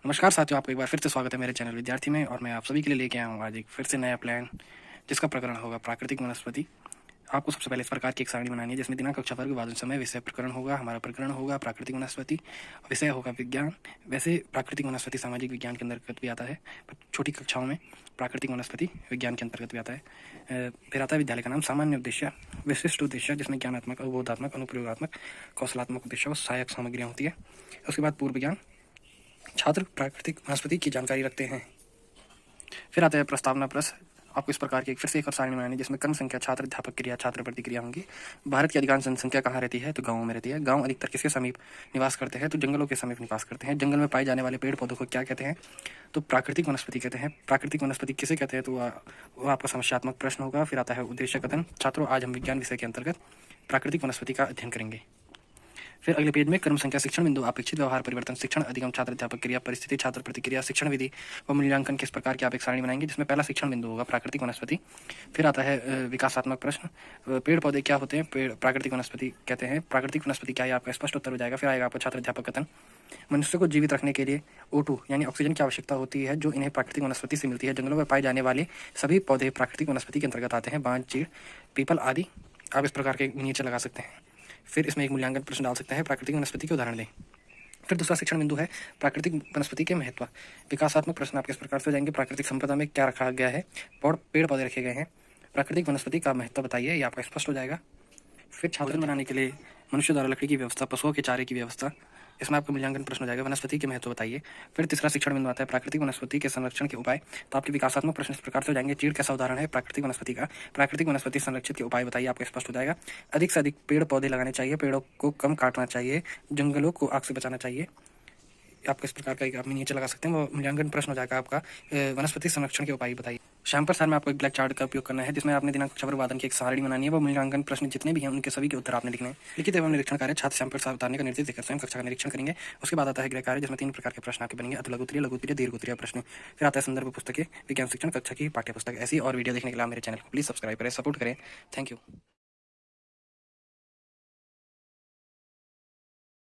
नमस्कार साथियों, आपका एक बार फिर से स्वागत है मेरे चैनल विद्यार्थी में। और मैं आप सभी के लिए लेके आया हूँ आज एक फिर से नया प्लान, जिसका प्रकरण होगा प्राकृतिक वनस्पति। आपको सबसे पहले इस प्रकार की एक सारणी बनानी है जिसमें दिनांक, कक्षा, वर्ग, वादन, समय, विषय, प्रकरण होगा। हमारा प्रकरण होगा प्राकृतिक वनस्पति, विषय होगा विज्ञान। वैसे प्राकृतिक वनस्पति सामाजिक विज्ञान के अंतर्गत भी आता है, पर छोटी कक्षाओं में प्राकृतिक वनस्पति विज्ञान के अंतर्गत भी आता है। फिर आता है विद्यालय का नाम, सामान्य उद्देश्य, विशिष्ट उद्देश्य जिसमें ज्ञानात्मक, अवबोधात्मक, अनुप्रयोगात्मक, कौशलात्मक उद्देश्य व सहायक सामग्रियाँ होती है। उसके बाद पूर्व ज्ञान, छात्र प्राकृतिक वनस्पति की जानकारी रखते हैं। फिर आता है प्रस्तावना प्रश्न। आपको इस प्रकार की फिर से एक और सारणी बनानी जिसमें कर्म संख्या, छात्र, अध्यापक क्रिया, छात्र प्रतिक्रिया होंगी। भारत की अधिकांश जनसंख्या कहाँ रहती है? तो गाँवों में रहती है। गाँव अधिकतर किसके समीप निवास करते हैं? तो जंगलों के समीप निवास करते हैं। जंगल में पाए जाने वाले पेड़ पौधों को क्या कहते हैं? तो प्राकृतिक वनस्पति कहते हैं। प्राकृतिक वनस्पति किसे कहते हैं? तो वो आपका समस्यात्मक प्रश्न होगा। फिर आता है उद्देश्य कथन। छात्रों, आज हम विज्ञान विषय के अंतर्गत प्राकृतिक वनस्पति का अध्ययन करेंगे। फिर अगले पेज में क्रम संख्या, शिक्षण बिंदु, अपेक्षित व्यवहार परिवर्तन, शिक्षण अधिगम, छात्र अध्यापक क्रिया, परिस्थिति, छात्र प्रतिक्रिया, शिक्षण विधि व मूल्यांकन किस प्रकार की आप एक सारणी बनाएंगे जिसमें पहला शिक्षण बिंदु होगा प्राकृतिक वनस्पति। फिर आता है विकासात्मक प्रश्न, पेड़ पौधे क्या होते हैं? पेड़ प्राकृतिक वनस्पति कहते हैं। प्राकृतिक वनस्पति क्या है? आपका स्पष्ट उत्तर हो जाएगा। फिर आएगा आपका छात्र अध्यापक कथन। मनुष्य को जीवित रखने के लिए O2 यानी ऑक्सीजन की आवश्यकता होती है, जो इन्हें प्राकृतिक वनस्पति से मिलती है। जंगलों में पाए जाने वाले सभी पौधे प्राकृतिक वनस्पति के अंतर्गत आते हैं, बांज, चीड़, पीपल आदि। आप इस प्रकार के नीचे लगा सकते हैं। फिर इसमें एक मूल्यांकन प्रश्न डाल सकते हैं, प्राकृतिक वनस्पति के उदाहरण दें। फिर दूसरा शिक्षण बिंदु है प्राकृतिक वनस्पति के महत्व। विकासात्मक प्रश्न आपके इस प्रकार से हो जाएंगे, प्राकृतिक संपदा में क्या रखा गया है? पेड़ पौधे रखे गए हैं। प्राकृतिक वनस्पति का महत्व बताइए, ये आपका स्पष्ट हो जाएगा। फिर छात्र बनाने के लिए मनुष्य द्वारा लकड़ी की व्यवस्था, पशुओं के चारे की व्यवस्था, इसमें आपका मूल्यांकन प्रश्न हो जाएगा, वनस्पति के महत्व बताइए। फिर तीसरा शिक्षण बिंदु आता है प्राकृतिक वनस्पति के संरक्षण के उपाय। तो आपके विकासात्मक प्रश्न इस प्रकार से हो जाएंगे, चीड़ कैसा उदाहरण है प्राकृतिक वनस्पति का? प्राकृतिक वनस्पति संरक्षित के उपाय बताइए, आपको स्पष्ट हो जाएगा। अधिक से अधिक पेड़ पौधे लगाने चाहिए, पेड़ों को कम काटना चाहिए, जंगलों को आग से बचाना चाहिए। आपको इस प्रकार का एक आप नीचे लगा सकते हैं, वो मूल्यांकन प्रश्न हो जाएगा आपका, वनस्पति संरक्षण के उपाय बताइए। शाम पर सर में आपको एक ब्लैक चार्ट का उपयोग करना है जिसमें आपने दिनांक, कक्षा, वर्ग, वादन की एक सारणी बनानी है। वो मूल्यांकन प्रश्न जितने भी हैं उनके सभी के उत्तर आपने लिखने हैं। लिखित एवं निरीक्षण कार्य, छात्र शाम पर उतारने का निर्देश देकर स्वयं कक्षा का निरीक्षण करेंगे। उसके बाद आता है गृह कार्य जिसमें 3 प्रकार के प्रश्न आपके बनेंगे, अतिलघुत्तरीय, लघुत्तरीय, दीर्घोत्तरीय प्रश्न। फिर आता है संदर्भ पुस्तकें, विज्ञान शिक्षण कक्षा की पाठ्य पुस्तक। ऐसी और वीडियो देखने के लिए आप मेरे चैनल को प्लीज सब्सक्राइब करें, सपोर्ट करें। Thank you.